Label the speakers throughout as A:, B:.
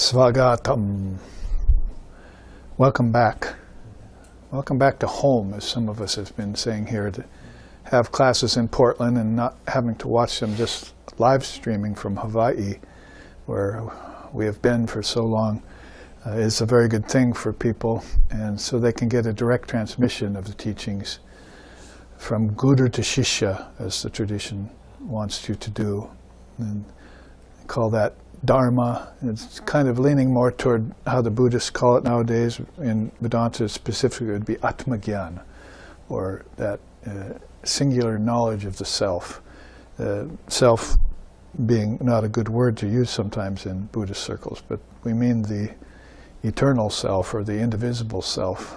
A: Svagatam. Welcome back. Welcome back to home, as some of us have been saying here, to have classes in Portland and not having to watch them just live streaming from Hawaii, where we have been for so long, is a very good thing for people, and so they can get a direct transmission of the teachings from Guru to Shishya, as the tradition wants you to do. And call that Dharma. It's kind of leaning more toward how the Buddhists call it nowadays. In Vedanta specifically, it would be Atmagyan, or that singular knowledge of the self. Self being not a good word to use sometimes in Buddhist circles, but we mean the eternal self or the indivisible self,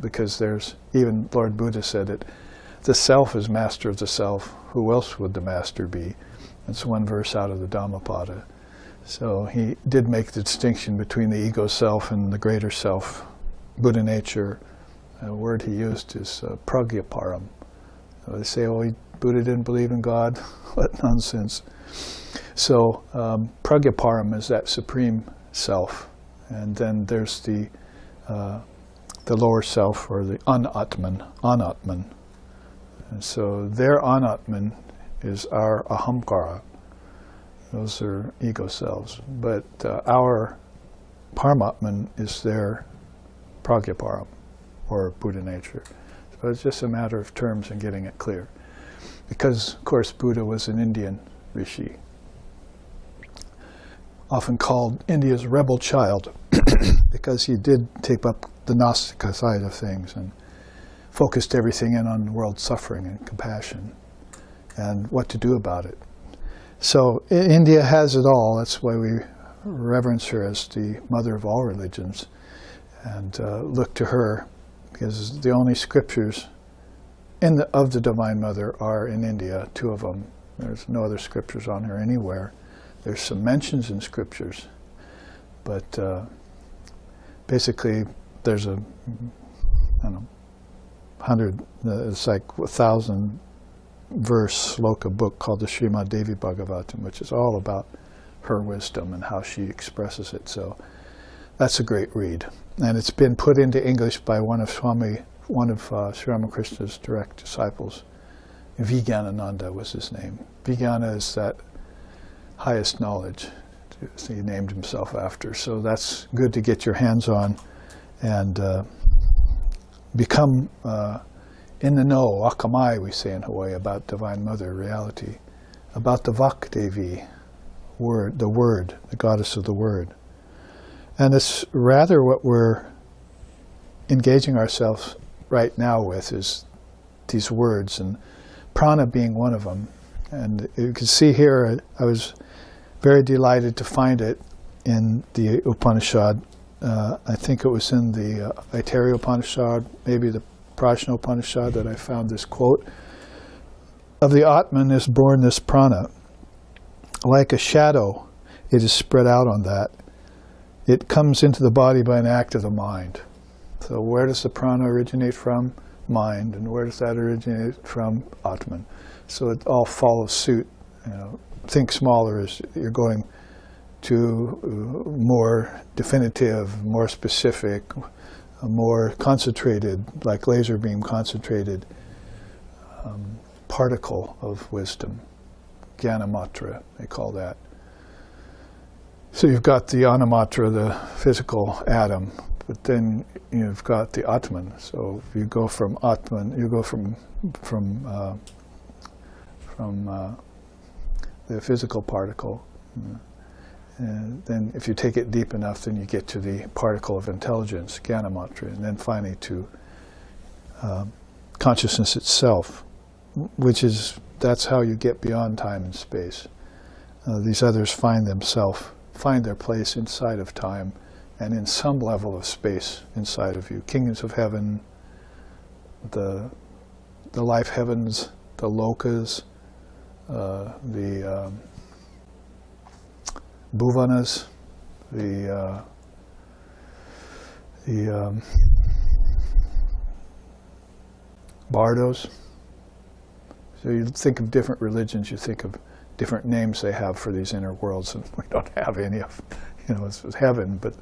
A: because there's, even Lord Buddha said it, the self is master of the self. Who else would the master be? That's one verse out of the Dhammapada. So he did make the distinction between the ego self and the greater self. Buddha nature, a word he used is pragyaparam. They say, oh, Buddha didn't believe in God. What nonsense. So pragyaparam is that supreme self. And then there's the lower self, or the anatman. And so their anatman is our ahamkara. Those are ego selves. But our paramatman is their pragyaparam, or Buddha nature. So it's just a matter of terms and getting it clear. Because, of course, Buddha was an Indian rishi, often called India's rebel child, because he did take up the Gnostica side of things and focused everything in on world suffering and compassion and what to do about it. So India has it all. That's why we reverence her as the mother of all religions and look to her, because the only scriptures of the Divine Mother are in India, 2 of them. There's no other scriptures on her anywhere. There's some mentions in scriptures, but basically there's a, I don't know, 100, it's like 1,000 verse sloka book called the Srimad Devi Bhagavatam, which is all about her wisdom and how she expresses it. So that's a great read. And it's been put into English by one of Sri Ramakrishna's direct disciples. Vijnanananda was his name. Vijnana is that highest knowledge, he named himself after. So that's good to get your hands on and become in the know, akamai, we say in Hawaii, about Divine Mother reality, about the Vakdevi, word, the goddess of the Word. And it's rather what we're engaging ourselves right now with is these words, and prana being one of them. And you can see here, I was very delighted to find it in the Upanishad. I think it was in the Aitareya Upanishad, maybe the Prajna Upanishad, that I found this quote. Of the Atman is born this prana. Like a shadow, it is spread out on that. It comes into the body by an act of the mind. So where does the prana originate from? Mind. And where does that originate from? Atman. So it all follows suit. You know, think smaller as you're going to more definitive, more specific, a more concentrated, like laser beam concentrated particle of wisdom. Jnanamatra, they call that. So you've got the Anamatra, the physical atom, but then you've got the Atman. So if you go from Atman, you go from the physical particle. And then if you take it deep enough, then you get to the particle of intelligence, Jnanamatra, and then finally to consciousness itself, that's how you get beyond time and space. These others find their place inside of time and in some level of space inside of you. Kingdoms of heaven, the life heavens, the lokas, the bhuvanas, the bardos. So you think of different religions, you think of different names they have for these inner worlds, and we don't have any of it's heaven, but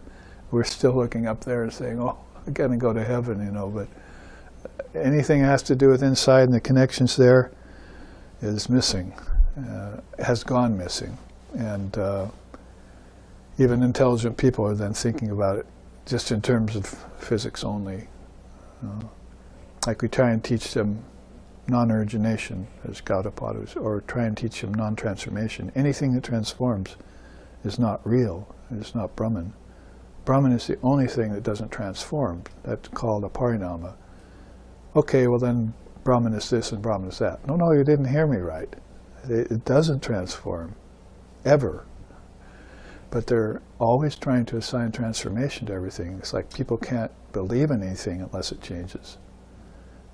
A: we're still looking up there and saying, oh, I'm going to go to heaven, but anything that has to do with inside and the connections there is missing, has gone missing. And even intelligent people are then thinking about it just in terms of physics only. Like we try and teach them non-origination, as Gaudapadus, or try and teach them non-transformation. Anything that transforms is not real, it's not Brahman. Brahman is the only thing that doesn't transform. That's called a parinama. Okay, well then Brahman is this and Brahman is that. No, you didn't hear me right. It doesn't transform, ever. But they're always trying to assign transformation to everything. It's like people can't believe in anything unless it changes.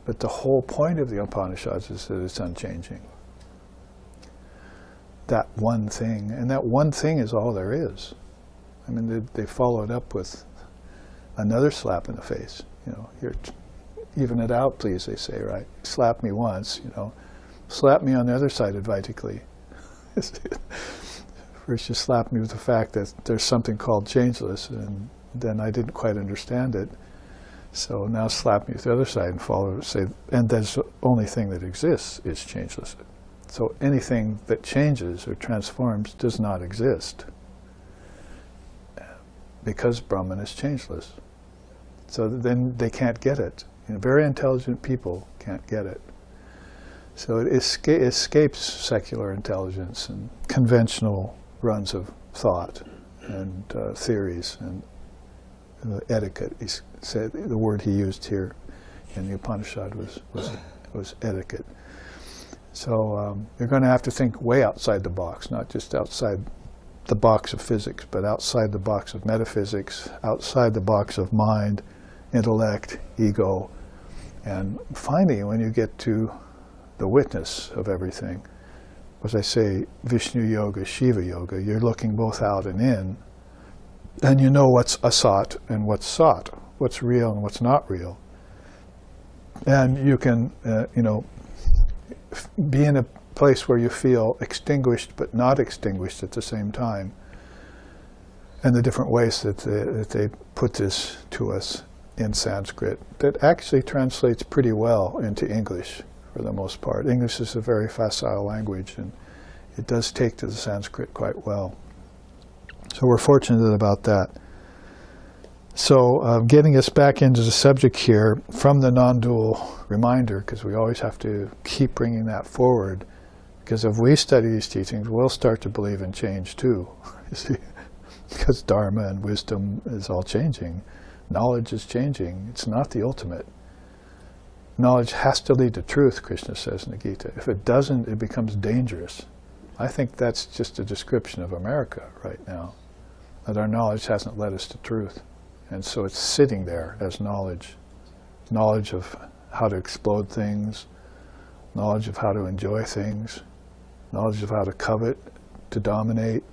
A: But the whole point of the Upanishads is that it's unchanging. That one thing, and that one thing is all there is. I mean, they followed up with another slap in the face. Even it out, please, they say, right? Slap me once, slap me on the other side advaitically. First you slap me with the fact that there's something called changeless, and then I didn't quite understand it. So now slap me with the other side and say, and that's the only thing that exists is changeless. So anything that changes or transforms does not exist, because Brahman is changeless. So then they can't get it. Very intelligent people can't get it. So it escapes secular intelligence and conventional runs of thought and theories and etiquette. He said the word he used here in the Upanishad was etiquette. So you're going to have to think way outside the box, not just outside the box of physics, but outside the box of metaphysics, outside the box of mind, intellect, ego. And finally, when you get to the witness of everything, as I say, Vishnu Yoga, Shiva Yoga, you're looking both out and in, and you know what's asat and what's sat, what's real and what's not real. And you can, be in a place where you feel extinguished but not extinguished at the same time. And the different ways that they put this to us in Sanskrit, that actually translates pretty well into English for the most part. English is a very facile language, and it does take to the Sanskrit quite well. So we're fortunate about that. So getting us back into the subject here from the non-dual reminder, because we always have to keep bringing that forward, because if we study these teachings, we'll start to believe in change too. You see? Because Dharma and wisdom is all changing. Knowledge is changing. It's not the ultimate. Knowledge has to lead to truth, Krishna says in the Gita. If it doesn't, it becomes dangerous. I think that's just a description of America right now, that our knowledge hasn't led us to truth. And so it's sitting there as knowledge. Knowledge of how to explode things, knowledge of how to enjoy things, knowledge of how to covet, to dominate.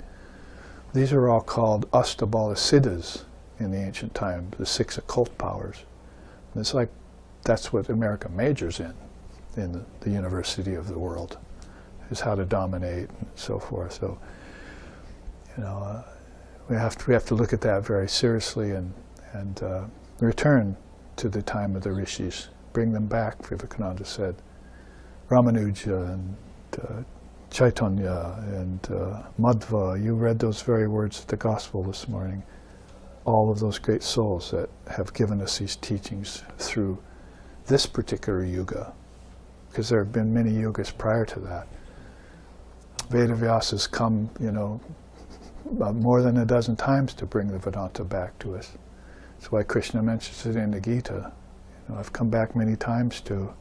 A: These are all called Astabala Siddhas in the ancient time, the 6 occult powers. And it's like that's what America majors in the university of the world, is how to dominate and so forth. So, we have to look at that very seriously and return to the time of the rishis, bring them back. Vivekananda said, Ramanuja and Chaitanya and Madhva. You read those very words of the Gospel this morning. All of those great souls that have given us these teachings through this particular yuga, because there have been many yugas prior to that. Vedavyas has come, more than a dozen times to bring the Vedanta back to us. That's why Krishna mentions it in the Gita. I've come back many times to.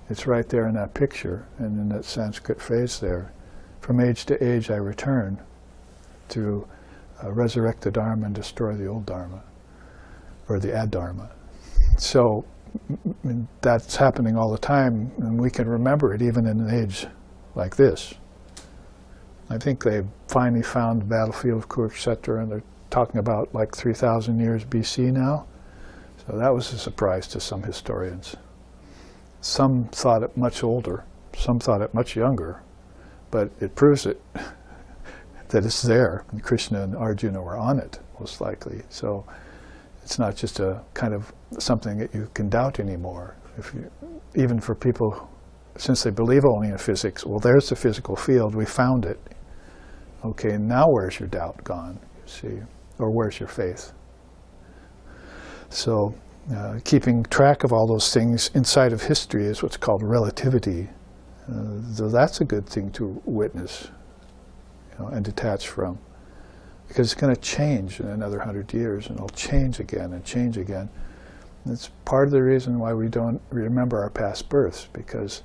A: It's right there in that picture, and in that Sanskrit phrase there. From age to age I return to resurrect the Dharma and destroy the old Dharma, or the Adharma. So that's happening all the time, and we can remember it even in an age like this. I think they finally found the battlefield of Kurukshetra, and they're talking about like 3,000 years BC now. So that was a surprise to some historians. Some thought it much older, some thought it much younger, but it proves it that it's there. And Krishna and Arjuna were on it, most likely. So it's not just a kind of something that you can doubt anymore. Even for people, since they believe only in physics, well, there's the physical field, we found it. Okay, now where's your doubt gone, you see? Or where's your faith? So keeping track of all those things inside of history is what's called relativity. So that's a good thing to witness, and detach from. Because it's going to change in another 100 years, and it'll change again and change again. And it's part of the reason why we don't remember our past births, because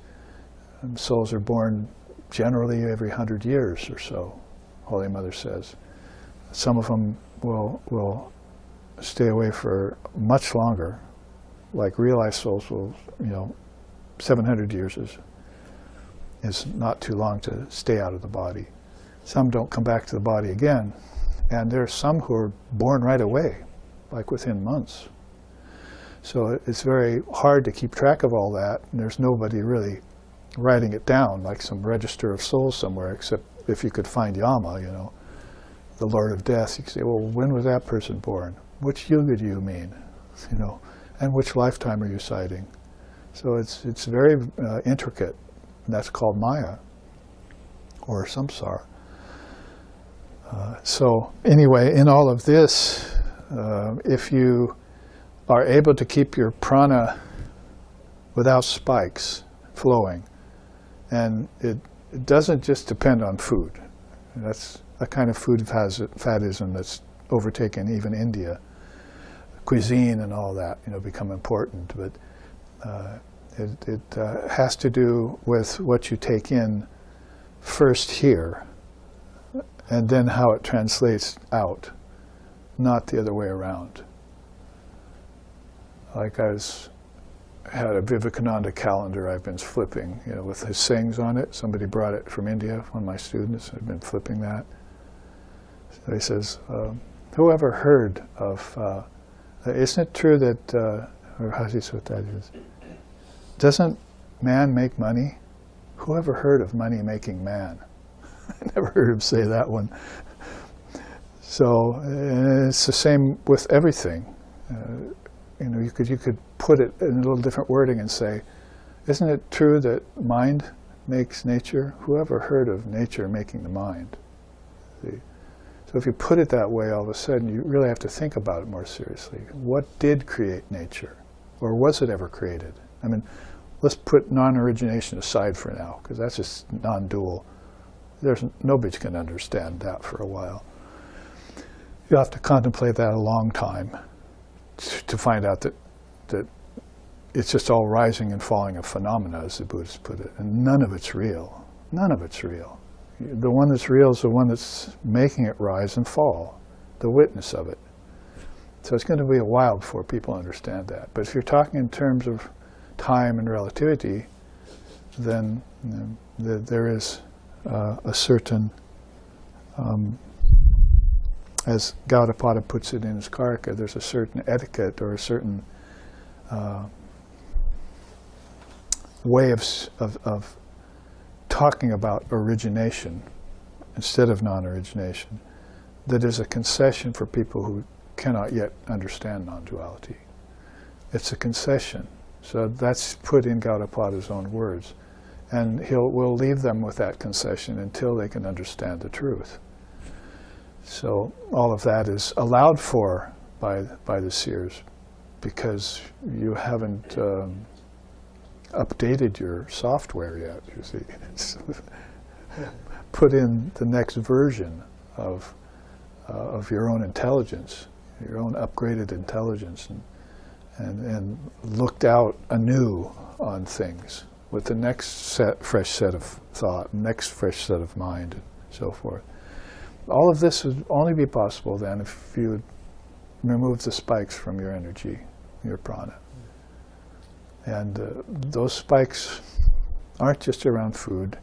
A: souls are born generally every 100 years or so, Holy Mother says. Some of them will stay away for much longer, like realized souls will, 700 years is not too long to stay out of the body. Some don't come back to the body again, and there's some who are born right away, like within months. So it's very hard to keep track of all that, and there's nobody really writing it down, like some register of souls somewhere, except if you could find Yama, the Lord of Death. You could say, well, when was that person born? Which yuga do you mean? And which lifetime are you citing? So it's very intricate, and that's called Maya, or samsara. So anyway, in all of this, if you are able to keep your prana without spikes flowing, and it doesn't just depend on food. That's a kind of food faddism that's overtaken even India. Cuisine and all that, become important, but it has to do with what you take in first here, and then how it translates out, not the other way around. Like I had a Vivekananda calendar I've been flipping, with his sayings on it. Somebody brought it from India, one of my students. I've been flipping that. So he says, who ever heard of, isn't it true that, or how do you say what that is? Doesn't man make money? Who ever heard of money making man? I never heard him say that one. So it's the same with everything. You could put it in a little different wording and say, isn't it true that mind makes nature? Who ever heard of nature making the mind? See? So if you put it that way, all of a sudden you really have to think about it more seriously. What did create nature? Or was it ever created? I mean, let's put non-origination aside for now, because that's just non-dual. Nobody's going to understand that for a while. You'll have to contemplate that a long time to find out that it's just all rising and falling of phenomena, as the Buddhists put it, and none of it's real. None of it's real. The one that's real is the one that's making it rise and fall, the witness of it. So it's going to be a while before people understand that. But if you're talking in terms of time and relativity, then there is a certain, as Gaudapada puts it in his Karika, there's a certain etiquette or a certain way of talking about origination instead of non-origination that is a concession for people who cannot yet understand non-duality. It's a concession. So that's put in Gaudapada's own words. And we'll leave them with that concession until they can understand the truth. So all of that is allowed for by the seers because you haven't updated your software yet, you see. It's put in the next version of your own intelligence, your own upgraded intelligence, and looked out anew on things with the next fresh set of thought, next fresh set of mind, and so forth. All of this would only be possible then if you remove the spikes from your energy, your prana. And those spikes aren't just around food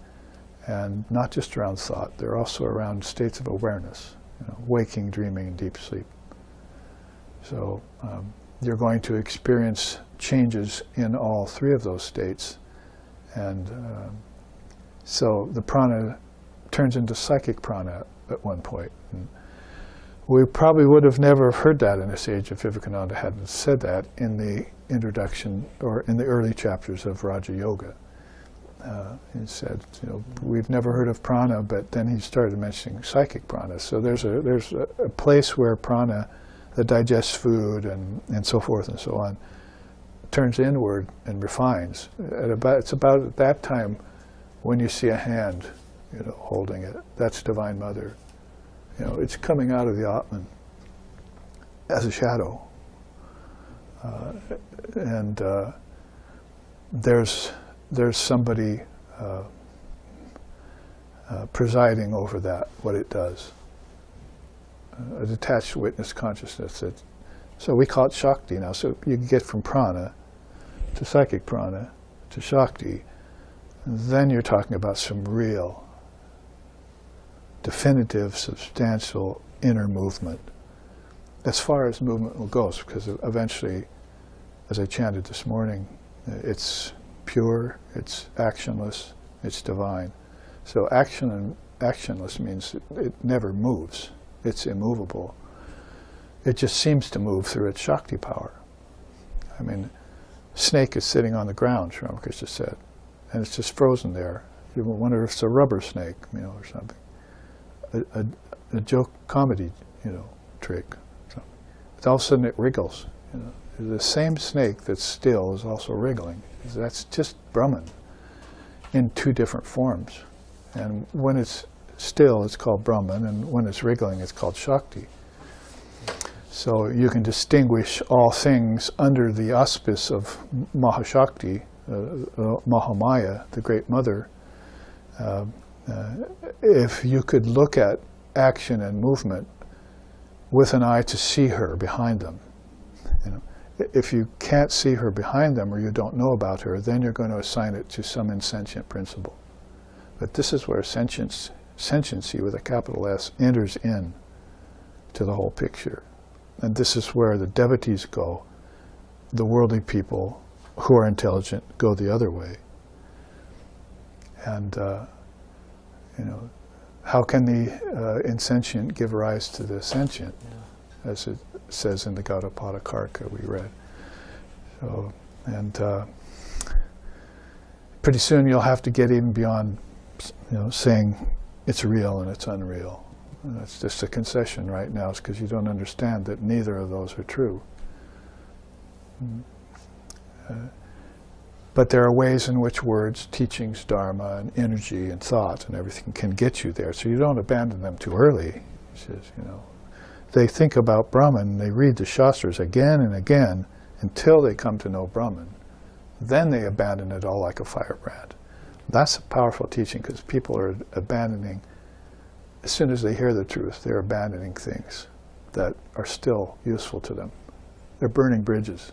A: and not just around thought. They're also around states of awareness, waking, dreaming, and deep sleep. So you're going to experience changes in all three of those states. And so the prana turns into psychic prana at one point. And we probably would have never heard that in this age if Vivekananda hadn't said that in the introduction or in the early chapters of Raja Yoga. He said, we've never heard of prana, but then he started mentioning psychic prana. So there's a place where prana, that digests food and so forth and so on, turns inward and refines. It's about at that time when you see a hand, holding it. That's Divine Mother. It's coming out of the Atman as a shadow. And there's somebody presiding over that, what it does. A detached witness consciousness. So we call it Shakti now. So you can get from prana to psychic prana to Shakti. Then you're talking about some real, definitive, substantial inner movement. As far as movement goes, because eventually, as I chanted this morning, it's pure, it's actionless, it's divine. So action and actionless means it never moves. It's immovable. It just seems to move through its Shakti power. I mean, snake is sitting on the ground, Sri Ramakrishna said, and it's just frozen there. You wonder if it's a rubber snake, or something. A joke comedy, trick. So all of a sudden it wriggles. The same snake that's still is also wriggling. That's just Brahman in two different forms. And when it's still, it's called Brahman, and when it's wriggling, it's called Shakti. So you can distinguish all things under the auspice of Mahashakti, Mahamaya, the Great Mother. If you could look at action and movement with an eye to see her behind them. If you can't see her behind them or you don't know about her, then you're going to assign it to some insentient principle. But this is where sentiency with a capital S enters in to the whole picture. And this is where the devotees go. The worldly people who are intelligent go the other way. And, how can the insentient give rise to the sentient, as it says in the Gaudapada Karka we read. So, and pretty soon you'll have to get even beyond, saying it's real and it's unreal. And that's just a concession right now, because you don't understand that neither of those are true. But there are ways in which words, teachings, dharma, and energy, and thought, and everything can get you there. So you don't abandon them too early. He says, they think about Brahman, they read the Shastras again and again until they come to know Brahman. Then they abandon it all like a firebrand. That's a powerful teaching, because people are abandoning, as soon as they hear the truth, they're abandoning things that are still useful to them. They're burning bridges.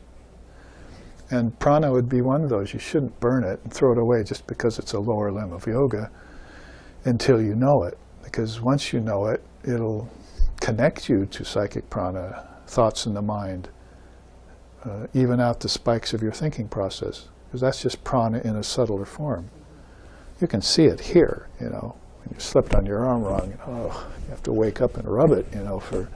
A: And prana would be one of those. You shouldn't burn it and throw it away just because it's a lower limb of yoga until you know it. Because once you know it, it'll connect you to psychic prana, thoughts in the mind, even out the spikes of your thinking process. Because that's just prana in a subtler form. You can see it here, when you slipped on your arm wrong, you have to wake up and rub it, for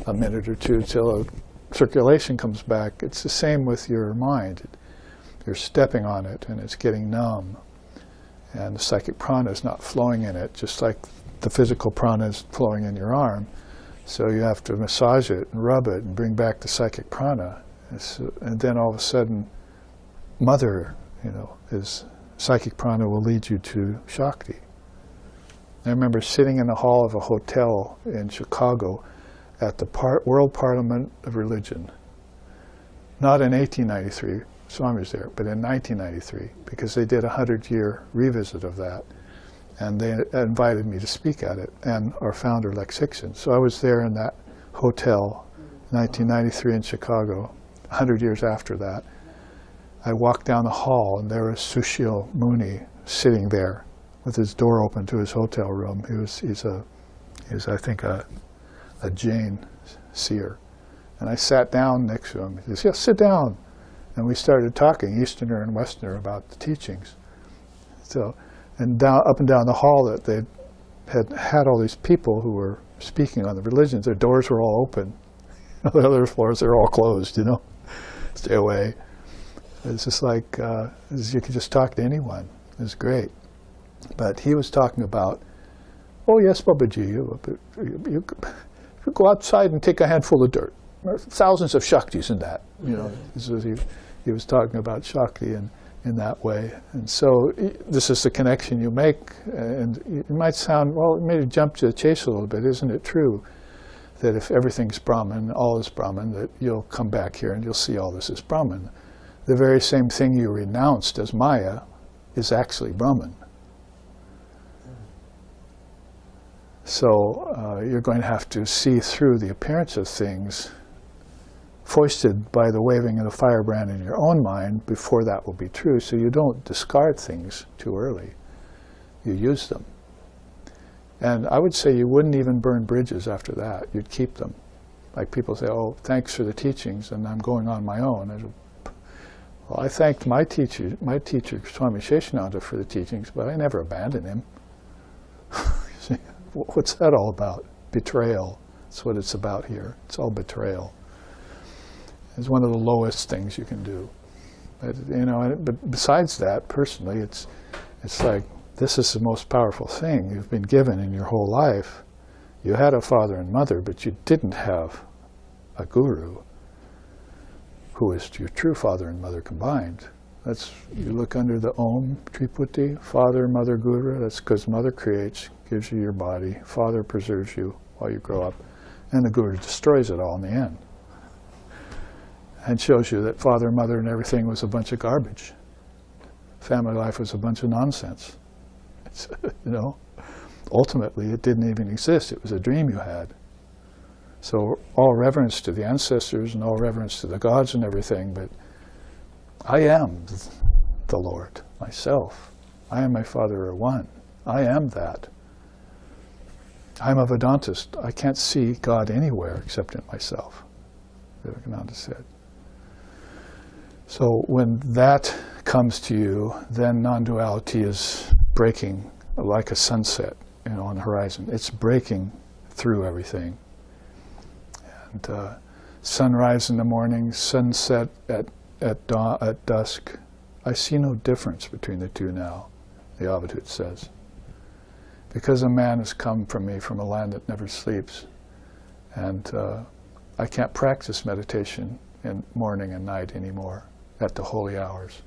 A: a minute or two till circulation comes back. It's the same with your mind. You're stepping on it and it's getting numb. And the psychic prana is not flowing in it, just like the physical prana is flowing in your arm. So you have to massage it and rub it and bring back the psychic prana. And then all of a sudden, mother, is psychic prana will lead you to Shakti. I remember sitting in the hall of a hotel in Chicago at the World Parliament of Religion. Not in 1893, Swami was there, but in 1993, because they did a 100-year revisit of that. And they invited me to speak at it, and our founder, Lex Hickson. So I was there in that hotel, 1993 in Chicago, 100 years after that. I walked down the hall, and there was Sushil Muni sitting there with his door open to his hotel room. He's I think, a Jain seer. And I sat down next to him. He says, "Yes, sit down." And we started talking, Easterner and Westerner, about the teachings. So, and up and down the hall, that they had all these people who were speaking on the religions. Their doors were all open. The other floors, they're all closed, Stay away. It's just like, you could just talk to anyone. It was great. But he was talking about, oh yes, Babaji, you go outside and take a handful of dirt. There are thousands of Shaktis in that. He was talking about Shakti in that way. And so this is the connection you make. And it might sound, well, it may jump to the chase a little bit. Isn't it true that if everything's Brahman, all is Brahman, that you'll come back here and you'll see all this is Brahman? The very same thing you renounced as Maya is actually Brahman. So you're going to have to see through the appearance of things foisted by the waving of the firebrand in your own mind before that will be true, so you don't discard things too early. You use them. And I would say you wouldn't even burn bridges after that. You'd keep them. Like people say, oh, thanks for the teachings, and I'm going on my own. Well, I thanked my teacher, Swami Sheshananda, for the teachings, but I never abandoned him. See, what's that all about? Betrayal. That's what it's about here. It's all betrayal. It's one of the lowest things you can do. But besides that, personally, it's like, this is the most powerful thing you've been given in your whole life. You had a father and mother, but you didn't have a guru who is your true father and mother combined. You look under the Om Triputi, father, mother, guru. That's because mother creates, gives you your body. Father preserves you while you grow up. And the guru destroys it all in the end. And shows you that father, mother, and everything was a bunch of garbage. Family life was a bunch of nonsense. Ultimately, it didn't even exist. It was a dream you had. So all reverence to the ancestors and all reverence to the gods and everything, but I am the Lord, myself. I and my Father are one. I am that. I'm a Vedantist. I can't see God anywhere except in myself, Vivekananda said. So when that comes to you, then non-duality is breaking like a sunset, on the horizon. It's breaking through everything. And sunrise in the morning, sunset at dawn, at dusk. I see no difference between the two now, the Avadhut says. Because a man has come from me from a land that never sleeps, and I can't practice meditation in morning and night anymore at the holy hours,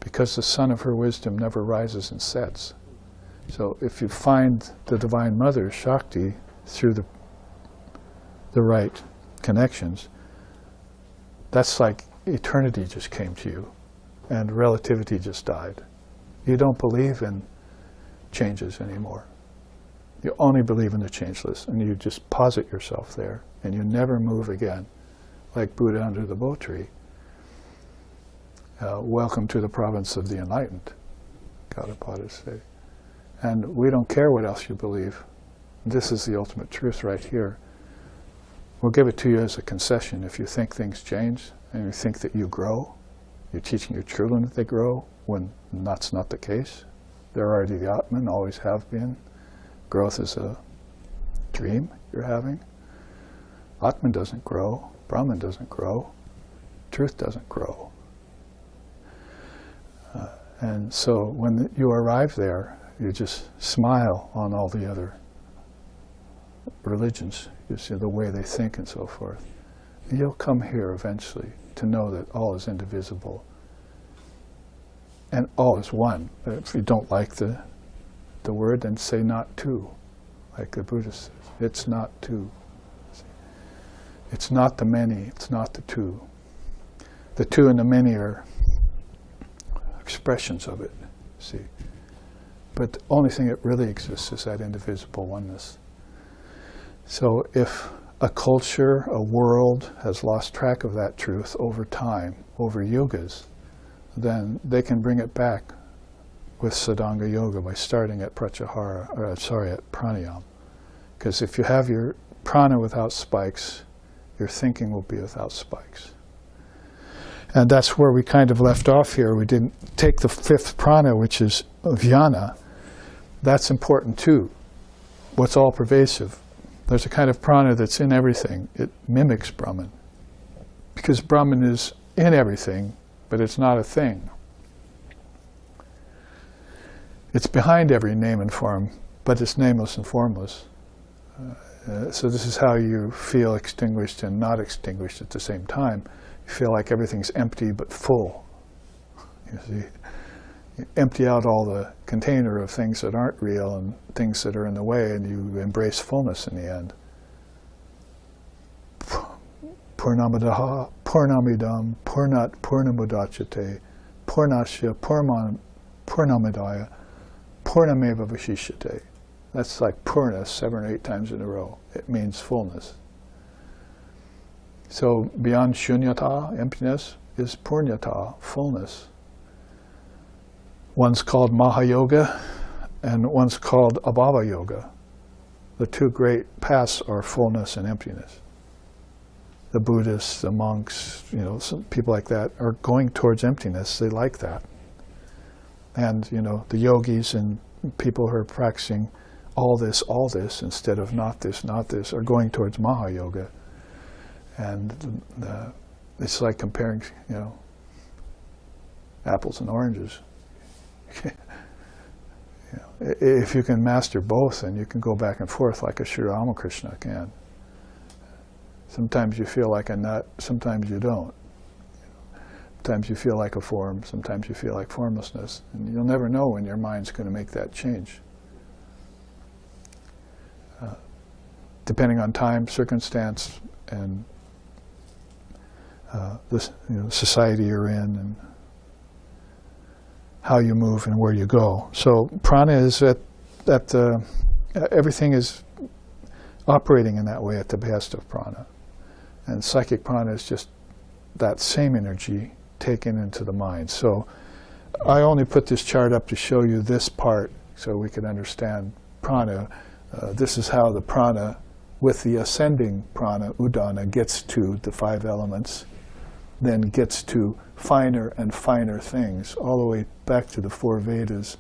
A: because the sun of her wisdom never rises and sets. So if you find the Divine Mother, Shakti, through the right connections, that's like eternity just came to you, and relativity just died. You don't believe in changes anymore. You only believe in the changeless, and you just posit yourself there, and you never move again, like Buddha under the bo tree. Welcome to the province of the enlightened, Gaudapada say. And we don't care what else you believe. This is the ultimate truth right here. We'll give it to you as a concession. If you think things change, and you think that you grow, you're teaching your children that they grow, when that's not the case. They're already the Atman, always have been. Growth is a dream you're having. Atman doesn't grow, Brahman doesn't grow, truth doesn't grow. And so when you arrive there, you just smile on all the other religions. You see the way they think and so forth. And you'll come here eventually to know that all is indivisible and all is one. If you don't like the word, then say not two, like the Buddhist says. It's not two. It's not the many, it's not the two. The two and the many are expressions of it, see. But the only thing that really exists is that indivisible oneness. So if a culture, a world, has lost track of that truth over time, over yugas, then they can bring it back with Sadhanga Yoga by starting at at pranayama. Because if you have your prana without spikes, your thinking will be without spikes. And that's where we kind of left off here. We didn't take the fifth prana, which is Vyana. That's important too. what's all pervasive. There's a kind of prana that's in everything. It mimics Brahman. Because Brahman is in everything, but it's not a thing. It's behind every name and form, but it's nameless and formless. So this is how you feel extinguished and not extinguished at the same time. You feel like everything's empty but full. You see, you empty out all the container of things that aren't real and things that are in the way, and you embrace fullness in the end. Purnamadaha, Purnamidam, Purnat, Purnamudachate, Purnasya, Purnamadaya, Purnameva Vashishyate. That's like Purna 7 or 8 times in a row. It means fullness. So beyond Shunyata, emptiness, is Purnyata, fullness. One's called Mahayoga and one's called Abhava Yoga. The two great paths are fullness and emptiness. The Buddhists, the monks, some people like that are going towards emptiness. They like that. And, the yogis and people who are practicing all this, instead of not this, are going towards Mahayoga. And it's like comparing, apples and oranges. If you can master both, then you can go back and forth like a Sri Ramakrishna can. Sometimes you feel like a nut, sometimes you don't. Sometimes you feel like a form, sometimes you feel like formlessness. And you'll never know when your mind's going to make that change. Depending on time, circumstance, and the society you're in, and how you move and where you go. So prana is everything is operating in that way at the behest of prana. And psychic prana is just that same energy taken into the mind. So I only put this chart up to show you this part so we can understand prana. This is how the prana, with the ascending prana, udana, gets to the 5 elements, then gets to finer and finer things, all the way back to the 4 Vedas,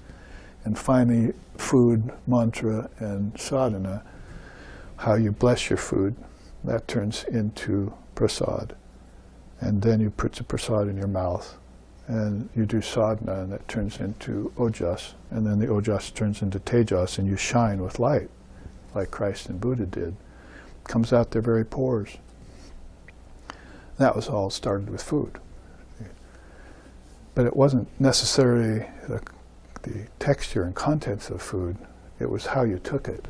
A: and finally food, mantra, and sadhana. How you bless your food, that turns into prasad. And then you put the prasad in your mouth, and you do sadhana, and that turns into ojas, and then the ojas turns into tejas, and you shine with light, like Christ and Buddha did. Comes out their very pores. That was all started with food. But it wasn't necessarily the texture and contents of food, it was how you took it.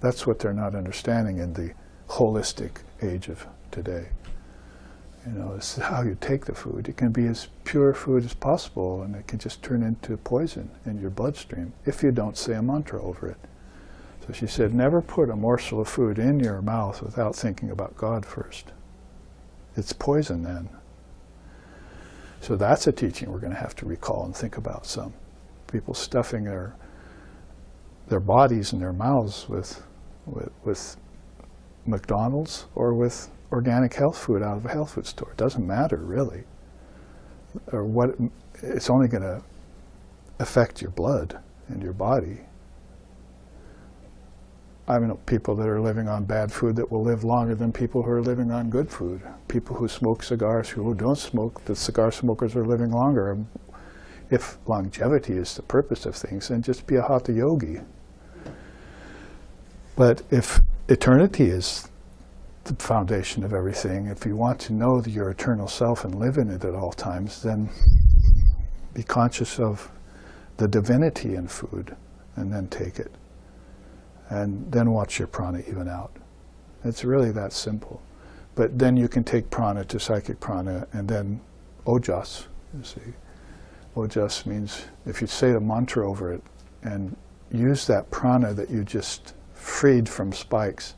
A: That's what they're not understanding in the holistic age of today. This is how you take the food. It can be as pure food as possible, and it can just turn into poison in your bloodstream if you don't say a mantra over it. So she said, never put a morsel of food in your mouth without thinking about God first. It's poison then. So that's a teaching we're going to have to recall and think about some. People stuffing their bodies and their mouths with McDonald's or with organic health food out of a health food store. It doesn't matter really. Or it's only going to affect your blood and your body. I know people that are living on bad food that will live longer than people who are living on good food. People who smoke cigars, who don't smoke, the cigar smokers are living longer. If longevity is the purpose of things, then just be a hatha yogi. But if eternity is the foundation of everything, if you want to know your eternal self and live in it at all times, then be conscious of the divinity in food and then take it. And then watch your prana even out. It's really that simple. But then you can take prana to psychic prana and then ojas, you see. Ojas means if you say the mantra over it and use that prana that you just freed from spikes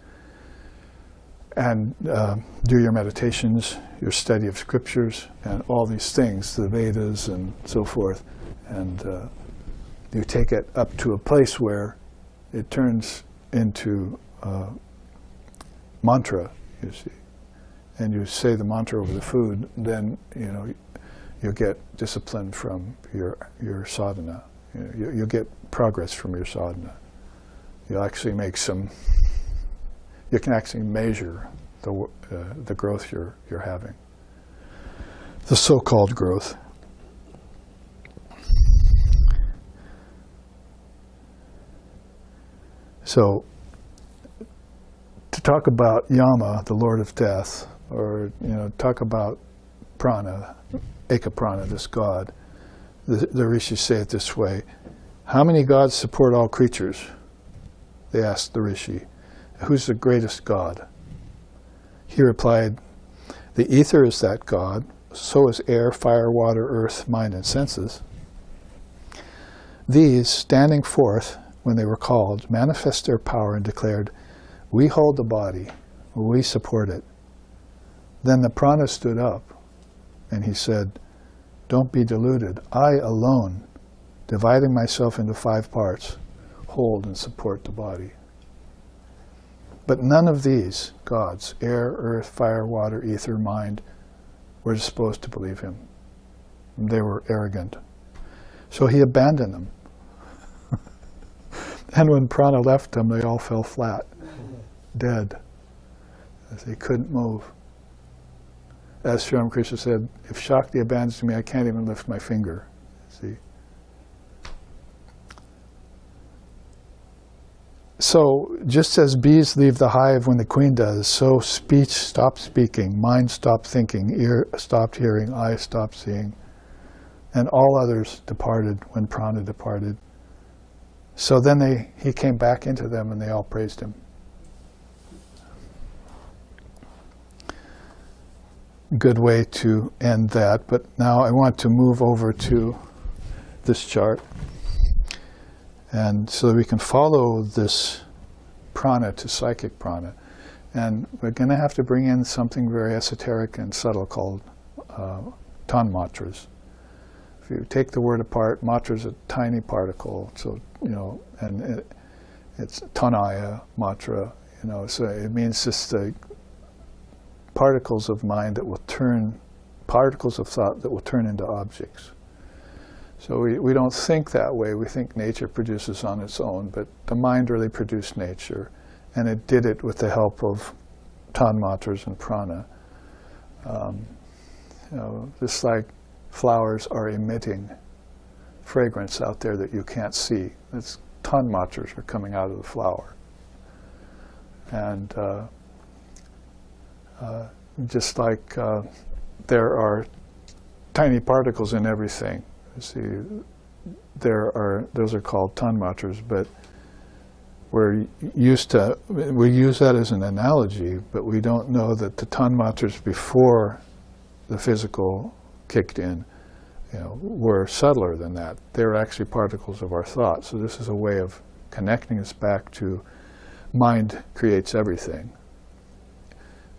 A: and do your meditations, your study of scriptures, and all these things, the Vedas and so forth, and you take it up to a place where it turns into mantra, you see, and you say the mantra over the food, then you'll get discipline from your sadhana. You'll get progress from your sadhana. you actually make some. You can actually measure the growth you're having, the so-called growth. So, to talk about Yama, the Lord of Death, or talk about prana, eka prana, this God, the rishis say it this way: how many gods support all creatures? They asked the rishi. Who's the greatest God? He replied, the ether is that God, so is air, fire, water, earth, mind, and senses. These, standing forth when they were called, manifest their power and declared, we hold the body, we support it. Then the prana stood up, and he said, don't be deluded. I alone, dividing myself into 5 parts, hold and support the body. But none of these gods, air, earth, fire, water, ether, mind, were disposed to believe him. They were arrogant. So he abandoned them. And when prana left them, they all fell flat, dead, as they couldn't move. As Sri Ramakrishna said, if Shakti abandons me, I can't even lift my finger. See? So, just as bees leave the hive when the queen does, so speech stopped speaking, mind stopped thinking, ear stopped hearing, eye stopped seeing, and all others departed when prana departed. So then he came back into them and they all praised him. Good way to end that, but now I want to move over to this chart. And so that we can follow this prana to psychic prana. And we're going to have to bring in something very esoteric and subtle called tanmatras. If you take the word apart, matra is a tiny particle, so, and it's tanaya, matra, so it means just the particles of mind that will turn, particles of thought that will turn into objects. So we don't think that way. We think nature produces on its own, but the mind really produced nature, and it did it with the help of tanmatras and prana. Just like flowers are emitting fragrance out there that you can't see. It's tanmatras are coming out of the flower. And just like there are tiny particles in everything. See, those are called tanmatras, but we use that as an analogy, but we don't know that the tanmatras before the physical kicked in, were subtler than that. They're actually particles of our thought. So this is a way of connecting us back to mind creates everything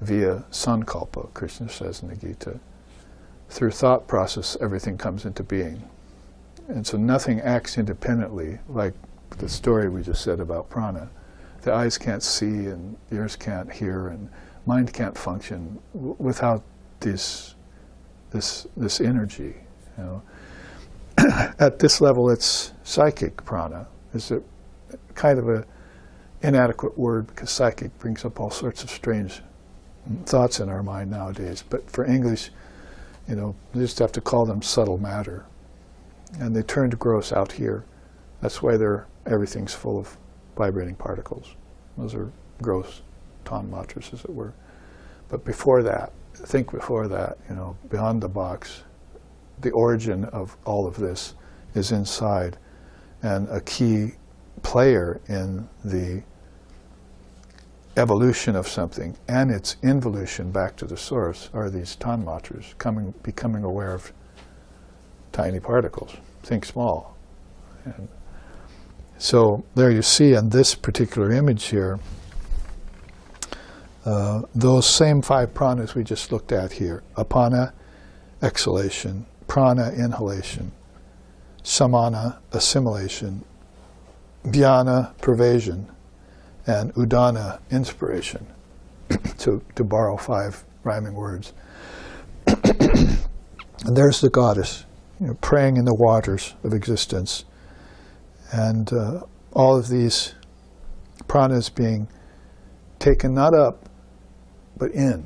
A: via sankalpa, Krishna says in the Gita. Through thought process, everything comes into being. And so nothing acts independently, like the story we just said about prana. The eyes can't see, and ears can't hear, and mind can't function without this energy. At this level, it's psychic prana. It's a kind of a inadequate word because psychic brings up all sorts of strange thoughts in our mind nowadays. But for English, you just have to call them subtle matter. And they turn to gross out here. That's why everything's full of vibrating particles. Those are gross tanmatras, as it were. But before that, beyond the box, the origin of all of this is inside. And a key player in the evolution of something and its involution back to the source are these tanmatras, becoming aware of tiny particles. Think small. And so there you see in this particular image here, those same 5 pranas we just looked at here. Apana, exhalation. Prana, inhalation. Samana, assimilation. Dhyana, pervasion. And udana, inspiration, to borrow 5 rhyming words. And there's the goddess, praying in the waters of existence. And all of these Prana is being taken not up, but in.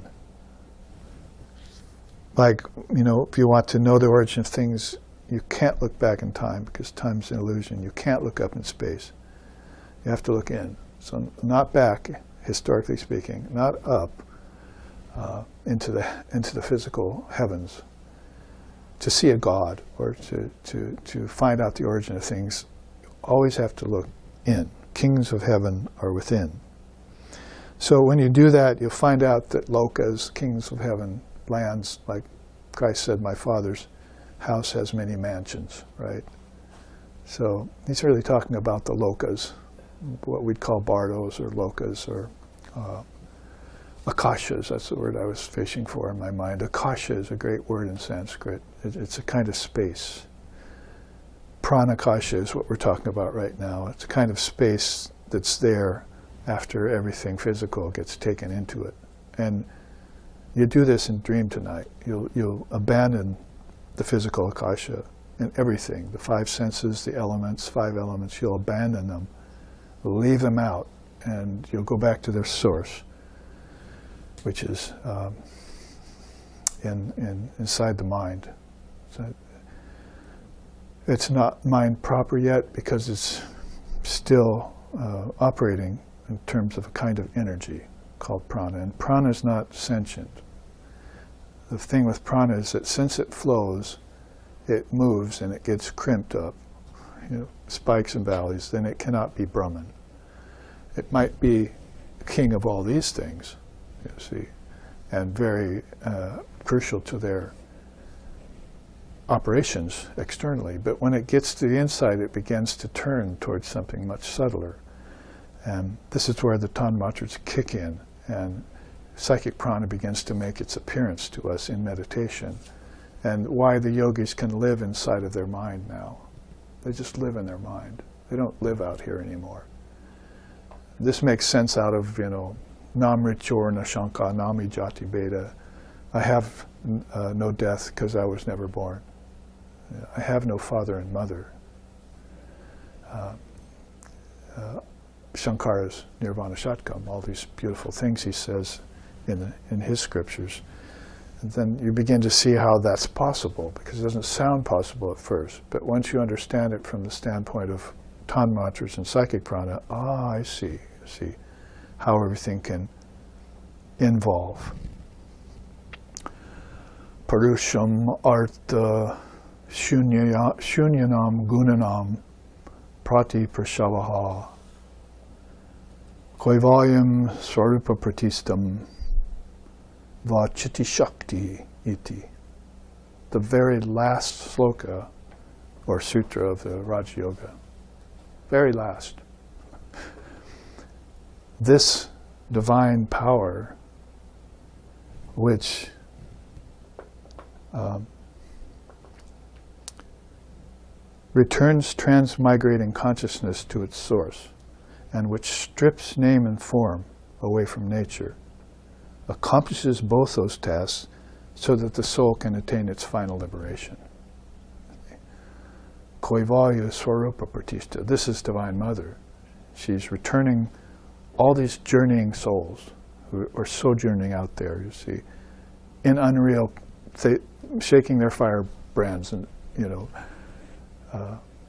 A: Like, if you want to know the origin of things, you can't look back in time because time's an illusion. You can't look up in space. You have to look in. So not back, historically speaking, not up into the physical heavens to see a god or to find out the origin of things. You always have to look in. Kings of heaven are within. So when you do that, you'll find out that lokas, kings of heaven, lands, like Christ said, my Father's house has many mansions, right? So he's really talking about the lokas, what we'd call bardos or lokas or akashas. That's the word I was fishing for in my mind. Akasha is a great word in Sanskrit. It's a kind of space. Pranakasha is what we're talking about right now. It's a kind of space that's there after everything physical gets taken into it. And you do this in dream tonight. You'll abandon the physical akasha and everything, the five senses, the elements, 5 elements, you'll abandon them, leave them out, and you'll go back to their source, which is inside the mind. So it's not mind proper yet because it's still operating in terms of a kind of energy called prana. And prana is not sentient. The thing with prana is that since it flows, it moves and it gets crimped up, spikes and valleys, then it cannot be Brahman. It might be king of all these things, you see, and very crucial to their operations externally. But when it gets to the inside, it begins to turn towards something much subtler. And this is where the tanmatras kick in, and psychic prana begins to make its appearance to us in meditation. And why the yogis can live inside of their mind now. They just live in their mind. They don't live out here anymore. This makes sense out of, Namrichor Nashanka Nami Jati Beta. I have no death because I was never born. I have no father and mother. Shankara's Nirvana Shatkam, all these beautiful things he says in his scriptures. And then you begin to see how that's possible, because it doesn't sound possible at first. But once you understand it from the standpoint of tanmatras and psychic prana, I see how everything can involve. Parusham artha shunyanam gunanam prati prashavaha Koivalyam swarupa pratistam vachiti shakti iti. The very last sloka or sutra of the Raja Yoga. Very last. This divine power which returns transmigrating consciousness to its source, and which strips name and form away from nature, accomplishes both those tasks so that the soul can attain its final liberation. Koivalya Swarupa Pratishta. This is Divine Mother. She's returning all these journeying souls who are sojourning out there, you see, in unreal, shaking their firebrands and,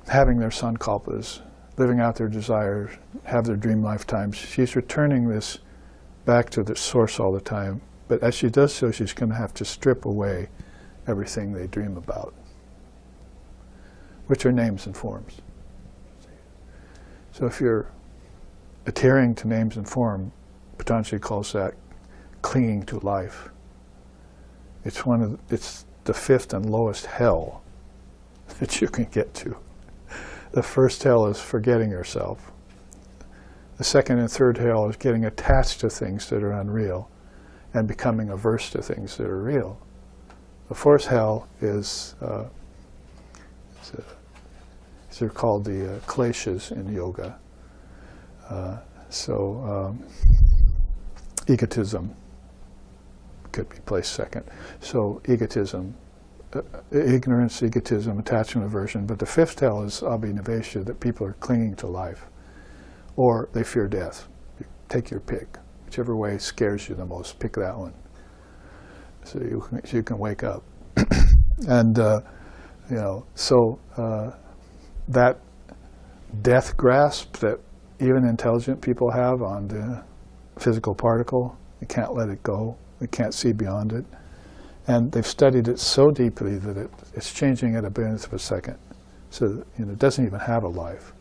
A: having their sankalpas, living out their desires, have their dream lifetimes. She's returning this back to the source all the time. But as she does so, she's going to have to strip away everything they dream about, which are names and forms. So if you're adhering to names and form, Patanjali calls that clinging to life. It's the fifth and lowest hell that you can get to. The first hell is forgetting yourself. The second and third hell is getting attached to things that are unreal and becoming averse to things that are real. The fourth hell is, they're called the kleshas in yoga. Egotism could be placed second. So egotism, ignorance, egotism, attachment, aversion. But the fifth hell is abhinivesha, that people are clinging to life. or they fear death. You take your pick. Whichever way scares you the most, pick that one. So you can wake up. And, that death grasp that even intelligent people have on the physical particle, you can't let it go. You can't see beyond it. And they've studied it so deeply that it's changing at a billionth of a second. So it doesn't even have a life.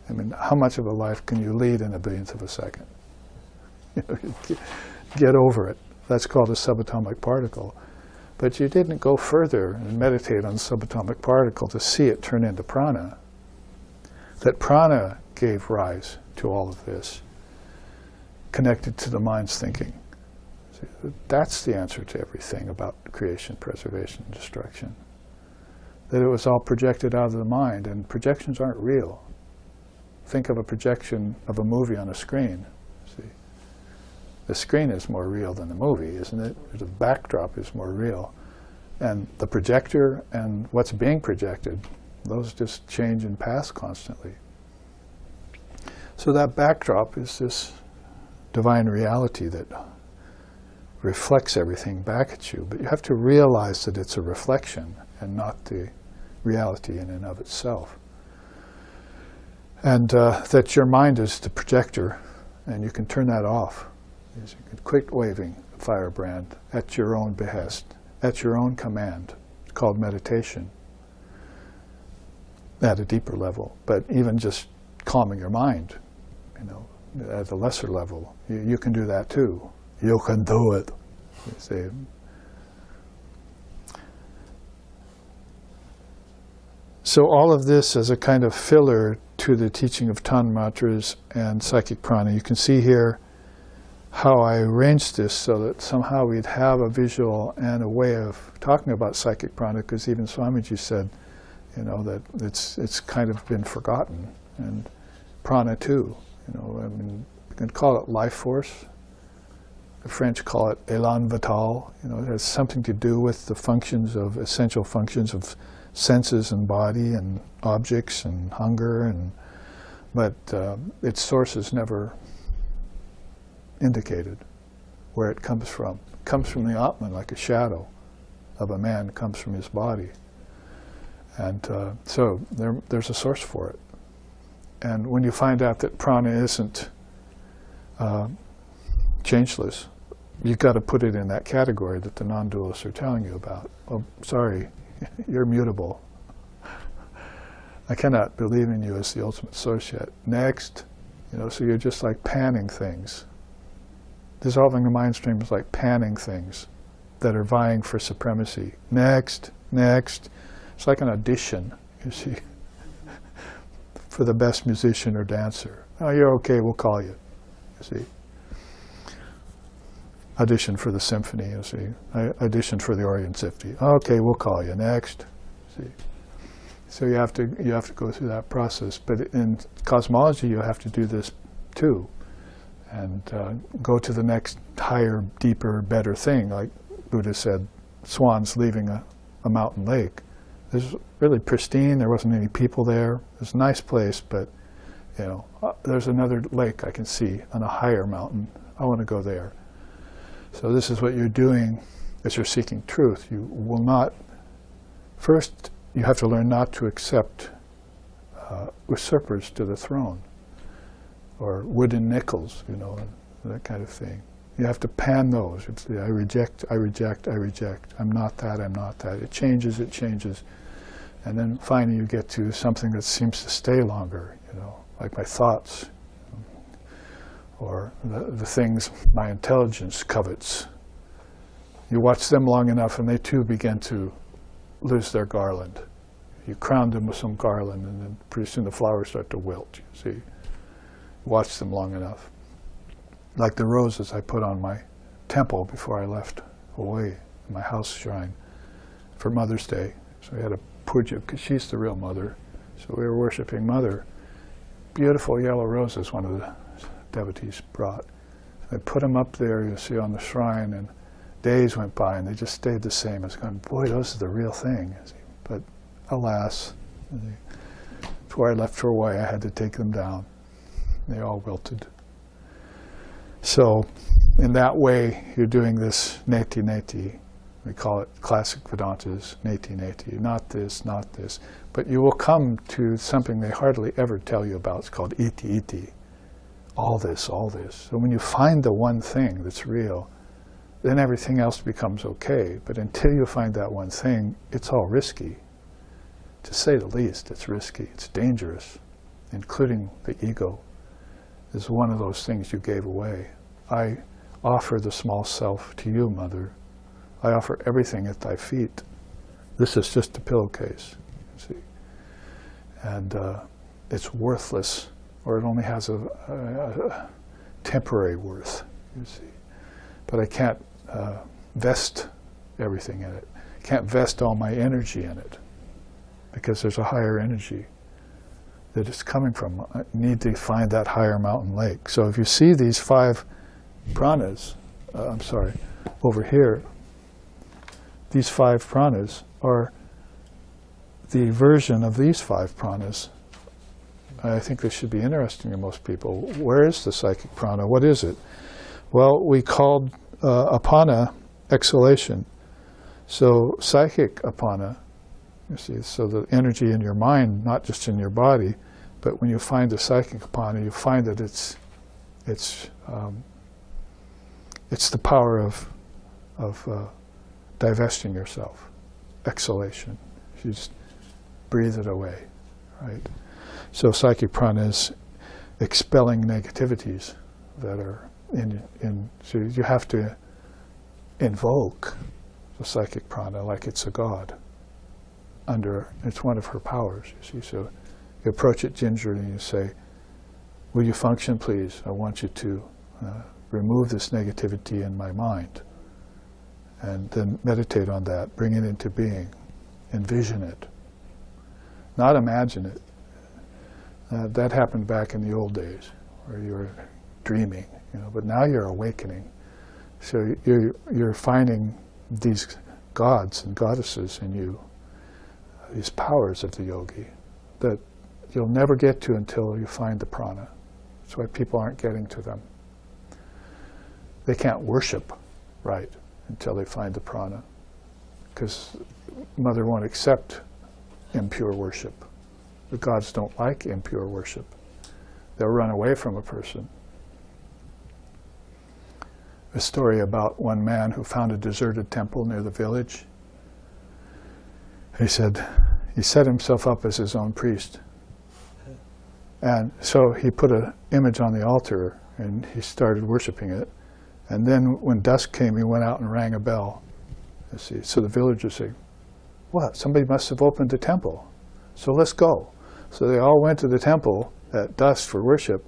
A: I mean, how much of a life can you lead in a billionth of a second? Get over it. That's called a subatomic particle. But you didn't go further and meditate on the subatomic particle to see it turn into prana. That prana gave rise to all of this, connected to the mind's thinking. See, that's the answer to everything about creation, preservation, and destruction. That it was all projected out of the mind, and projections aren't real. Think of a projection of a movie on a screen. See, the screen is more real than the movie, isn't it? The backdrop is more real. And the projector and what's being projected, those just change and pass constantly. So that backdrop is this divine reality that reflects everything back at you. But you have to realize that it's a reflection and not the reality in and of itself. And that your mind is the projector, and you can turn that off. You can quit waving a firebrand at your own behest, at your own command. It's called meditation at a deeper level. But even just calming your mind, at a lesser level, you can do that too. You can do it. You see. So all of this as a kind of filler to the teaching of Tanmatras and psychic prana. You can see here how I arranged this so that somehow we'd have a visual and a way of talking about psychic prana, because even Swamiji said, that it's kind of been forgotten. And prana too. You can call it life force. The French call it élan vital. It has something to do with the essential functions of senses and body and objects and hunger, but its source is never indicated where it comes from. It comes from the Atman, like a shadow of a man comes from his body. And so there's a source for it. And when you find out that prana isn't changeless, you've got to put it in that category that the non-dualists are telling you about. Oh, sorry, you're mutable. I cannot believe in you as the ultimate source yet. Next, so you're just like panning things. Dissolving the mind stream is like panning things that are vying for supremacy. Next, next. It's like an audition, you see, for the best musician or dancer. Oh, you're okay, we'll call you, you see. Audition for the symphony, you see. Audition for the Orient Symphony. Okay, we'll call you. Next, see. So you have to go through that process. But in cosmology, you have to do this too, and go to the next higher, deeper, better thing. Like Buddha said, swans leaving a mountain lake. It was really pristine. There wasn't any people there. It was a nice place, but there's another lake I can see on a higher mountain. I want to go there. So this is what you're doing as you're seeking truth. You will not, first you have to learn not to accept usurpers to the throne, or wooden nickels, that kind of thing. You have to pan those. I reject, I reject, I reject. I'm not that, I'm not that. It changes, and then finally you get to something that seems to stay longer, like my thoughts, or the things my intelligence covets. You watch them long enough and they too begin to lose their garland. You crown them with some garland and then pretty soon the flowers start to wilt, you see. Watch them long enough. Like the roses I put on my temple before I left Hawaii, my house shrine, for Mother's Day. So we had a puja, because she's the real mother. So we were worshiping Mother. Beautiful yellow roses one of the devotees brought. I put them up there, you see, on the shrine, and days went by and they just stayed the same. I was going, boy, those are the real thing. But alas, before I left for Hawaii, I had to take them down. They all wilted. So in that way, you're doing this neti neti. We call it classic Vedantas, neti neti. Not this, not this. But you will come to something they hardly ever tell you about. It's called iti iti. All this, all this. So when you find the one thing that's real, then everything else becomes okay. But until you find that one thing, it's all risky. To say the least, it's risky. It's dangerous, including the ego is one of those things you gave away. I offer the small self to you, Mother. I offer everything at thy feet. This is just a pillowcase, you see. And it's worthless, or it only has a temporary worth, you see. But I can't vest everything in it. I can't vest all my energy in it, because there's a higher energy that it's coming from. I need to find that higher mountain lake. So if you see these 5 pranas, over here, these 5 pranas are the version of these 5 pranas. I think this should be interesting to most people. Where is the psychic prana? What is it? Well, we called apana exhalation. So psychic apana, you see, so the energy in your mind, not just in your body, but when you find the psychic apana, you find that it's the power of divesting yourself, exhalation. You just breathe it away, right? So psychic prana is expelling negativities that are in. So you have to invoke the psychic prana like it's a god. It's one of her powers, you see. So you approach it gingerly and you say, will you function, please? I want you to remove this negativity in my mind. And then meditate on that, bring it into being, envision it, not imagine it. That happened back in the old days, where you were dreaming, but now you're awakening. So you're finding these gods and goddesses in you, these powers of the yogi that you'll never get to until you find the prana. That's why people aren't getting to them. They can't worship right until they find the prana, because Mother won't accept impure worship. The gods don't like impure worship. They'll run away from a person. A story about one man who found a deserted temple near the village. He said he set himself up as his own priest. And so he put an image on the altar and he started worshiping it. And then when dusk came, he went out and rang a bell. You see, so the villagers say, what? Somebody must have opened the temple. So let's go. So they all went to the temple at dusk for worship.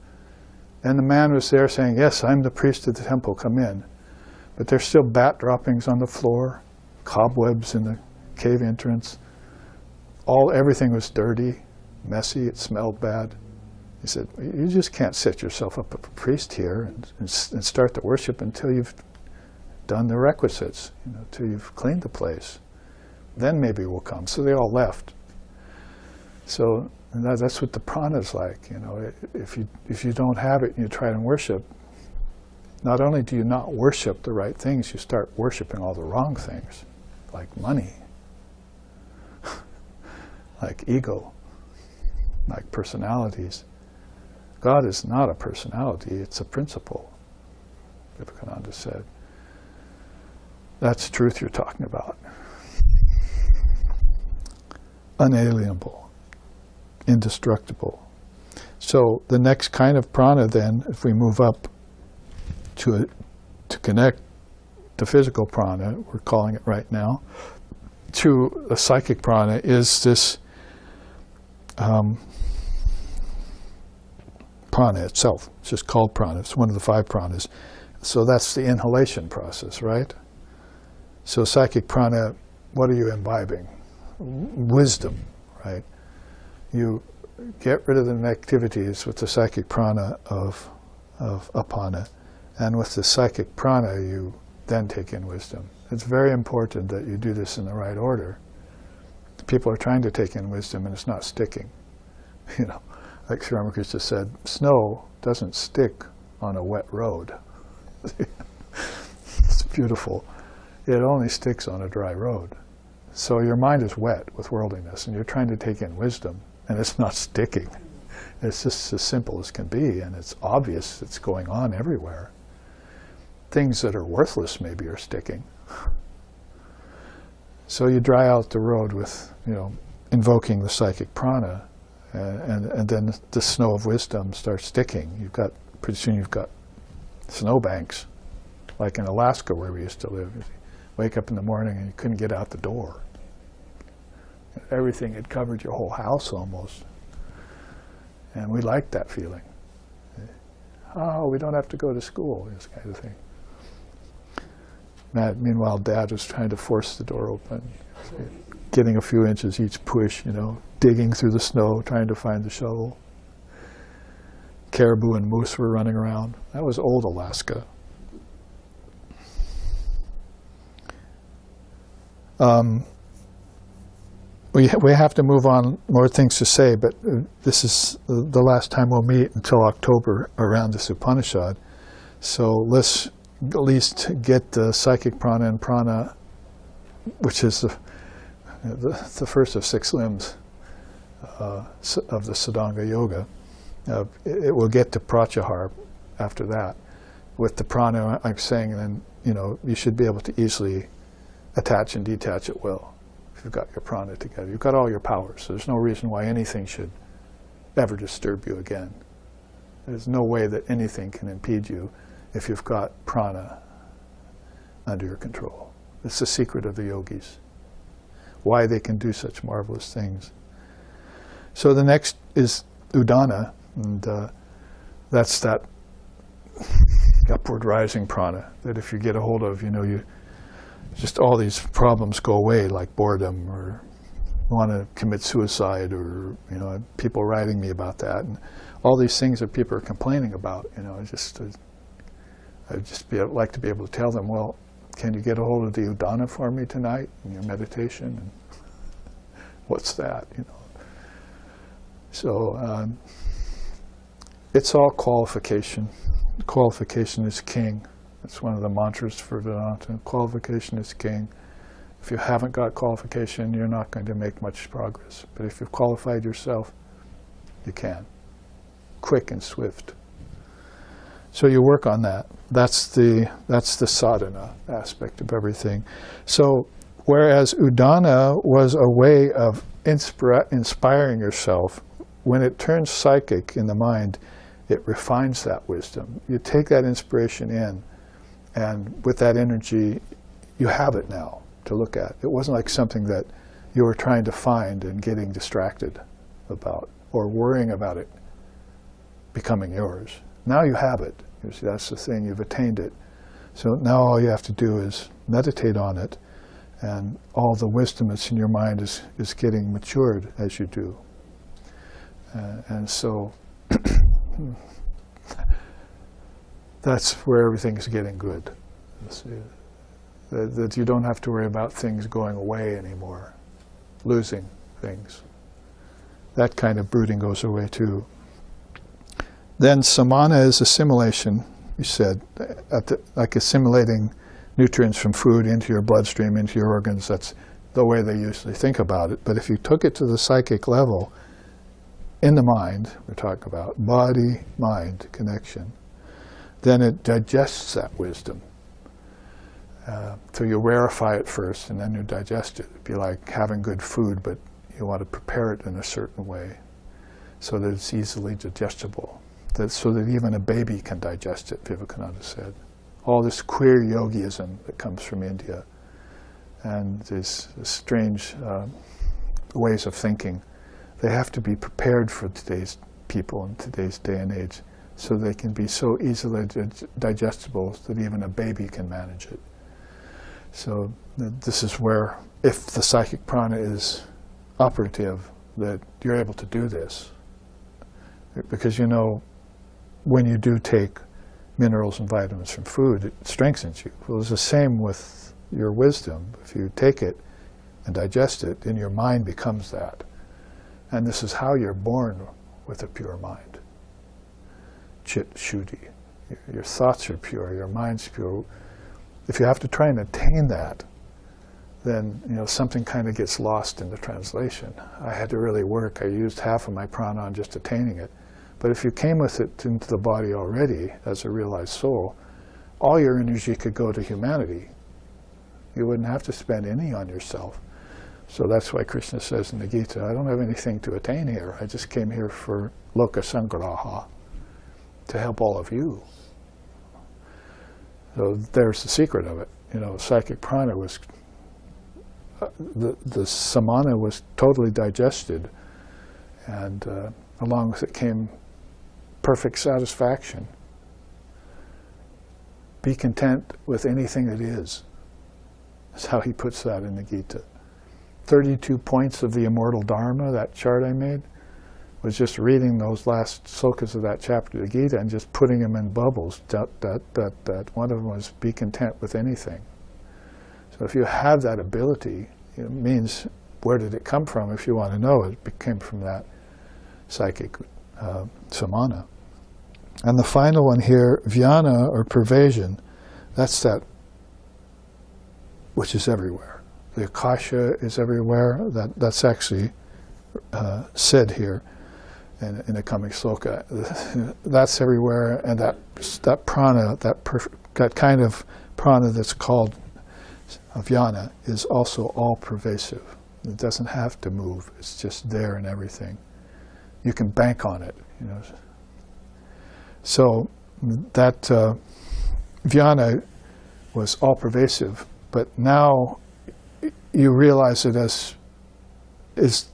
A: And the man was there saying, yes, I'm the priest of the temple, come in. But there's still bat droppings on the floor, cobwebs in the cave entrance. Everything was dirty, messy, it smelled bad. He said, you just can't set yourself up as a priest here and start the worship until you've done the requisites, until you've cleaned the place. Then maybe we'll come. So they all left. So that's what the prana's like. If you don't have it and you try to worship, not only do you not worship the right things, you start worshiping all the wrong things, like money, like ego, like personalities. God is not a personality, it's a principle, Vivekananda said. That's truth you're talking about. Unalienable, indestructible. So the next kind of prana then, if we move up to connect the physical prana, we're calling it right now, to a psychic prana, is this prana itself. It's just called prana. It's one of the 5 pranas. So that's the inhalation process, right? So psychic prana, what are you imbibing? Wisdom, right? You get rid of the negativities with the psychic prana of apana, and with the psychic prana you then take in wisdom. It's very important that you do this in the right order. People are trying to take in wisdom and it's not sticking. like Sri Ramakrishna said, snow doesn't stick on a wet road. It's beautiful. It only sticks on a dry road. So your mind is wet with worldliness, and you're trying to take in wisdom, and it's not sticking. It's just as simple as can be, and it's obvious it's going on everywhere. Things that are worthless maybe are sticking. So you dry out the road with, invoking the psychic prana, and then the snow of wisdom starts sticking. Pretty soon you've got snowbanks, like in Alaska where we used to live. You wake up in the morning and you couldn't get out the door. Everything had covered your whole house almost. And we liked that feeling. Oh, we don't have to go to school, this kind of thing. Meanwhile, Dad was trying to force the door open, getting a few inches each push, digging through the snow, trying to find the shovel. Caribou and moose were running around. That was old Alaska. We have to move on, more things to say, but this is the last time we'll meet until October around this Upanishad. So let's at least get the psychic prana and prana, which is the first of 6 limbs of the Sadanga Yoga. It will get to pratyahara after that. With the prana, I'm saying then, you should be able to easily attach and detach at will. If you've got your prana together, you've got all your powers. So there's no reason why anything should ever disturb you again. There's no way that anything can impede you if you've got prana under your control. It's the secret of the yogis, why they can do such marvelous things. So the next is udana, and that's that upward rising prana, that if you get a hold of, just all these problems go away, like boredom, or want to commit suicide, or people writing me about that, and all these things that people are complaining about. I'd just like to be able to tell them, well, can you get a hold of the udana for me tonight in your meditation? And what's that? So it's all qualification. Qualification is king. That's one of the mantras for Vedanta. Qualification is king. If you haven't got qualification, you're not going to make much progress. But if you've qualified yourself, you can. Quick and swift. So you work on that. That's the sadhana aspect of everything. So whereas udana was a way of inspiring yourself, when it turns psychic in the mind, it refines that wisdom. You take that inspiration in, and with that energy, you have it now to look at. It wasn't like something that you were trying to find and getting distracted about, or worrying about it becoming yours. Now you have it. You see, that's the thing, you've attained it. So now all you have to do is meditate on it, and all the wisdom that's in your mind is getting matured as you do. And so that's where everything's getting good. That you don't have to worry about things going away anymore, losing things. That kind of brooding goes away too. Then samana is assimilation, you said, like assimilating nutrients from food into your bloodstream, into your organs. That's the way they usually think about it. But if you took it to the psychic level, in the mind, we're talking about body-mind connection, then it digests that wisdom. So you rarefy it first, and then you digest it. It'd be like having good food, but you want to prepare it in a certain way so that it's easily digestible, so that even a baby can digest it, Vivekananda said. All this queer yogiism that comes from India, and these strange ways of thinking, they have to be prepared for today's people in today's day and age, so they can be so easily digestible that even a baby can manage it. So this is where, if the psychic prana is operative, that you're able to do this. Because when you do take minerals and vitamins from food, it strengthens you. Well, it's the same with your wisdom. If you take it and digest it, then your mind becomes that. And this is how you're born with a pure mind. Chit Shuddhi. Your thoughts are pure, your mind's pure. If you have to try and attain that, then something kind of gets lost in the translation. I had to really work. I used half of my prana on just attaining it. But if you came with it into the body already as a realized soul, all your energy could go to humanity. You wouldn't have to spend any on yourself. So that's why Krishna says in the Gita, I don't have anything to attain here. I just came here for loka sangraha, to help all of you. So there's the secret of it. Psychic prana was, the samana was totally digested, and along with it came perfect satisfaction. Be content with anything that is. That's how he puts that in the Gita. 32 points of the immortal Dharma, that chart I made, was just reading those last slokas of that chapter of the Gita and just putting them in bubbles. One of them was be content with anything. So if you have that ability, it means where did it come from? If you want to know, it came from that psychic samana. And the final one here, jnana, or pervasion, that's that which is everywhere. The akasha is everywhere. That's actually said here in the coming sloka. That's everywhere, and that prana, that kind of prana that's called jnana, is also all pervasive. It doesn't have to move. It's just there in everything. You can bank on it. So that jnana was all pervasive, but now you realize it as is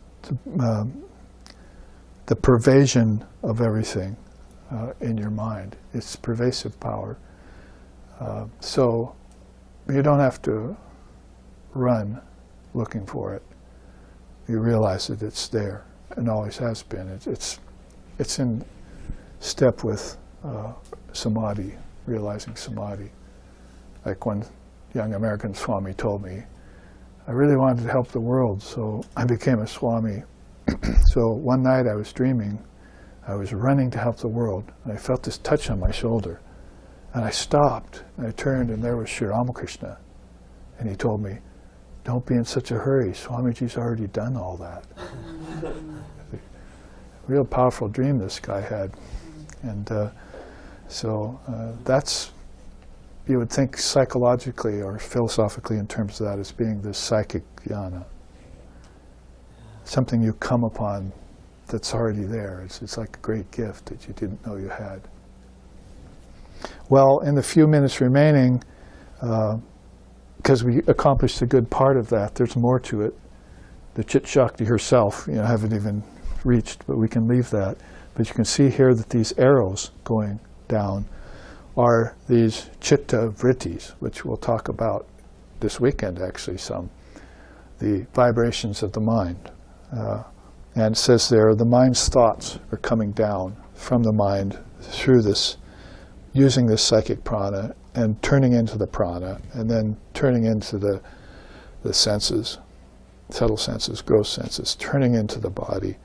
A: the pervasion of everything in your mind. It's pervasive power. So you don't have to run looking for it. You realize that it's there and always has been. It's in step with samadhi, realizing samadhi. Like one young American Swami told me, I really wanted to help the world, so I became a Swami. So one night I was dreaming, I was running to help the world, and I felt this touch on my shoulder. And I stopped, and I turned, and there was Sri Ramakrishna. And he told me, don't be in such a hurry, Swamiji's already done all that. Real powerful dream this guy had. And so that's, you would think psychologically or philosophically in terms of that as being this psychic jnana. Something you come upon that's already there. It's like a great gift that you didn't know you had. Well, in the few minutes remaining, because we accomplished a good part of that, there's more to it. The Chit Shakti herself, haven't even reached, but we can leave that. But you can see here that these arrows going down are these chitta vrittis, which we'll talk about this weekend actually some, the vibrations of the mind. And it says there, the mind's thoughts are coming down from the mind through this, using this psychic prana and turning into the prana, and then turning into the senses, subtle senses, gross senses, turning into the body.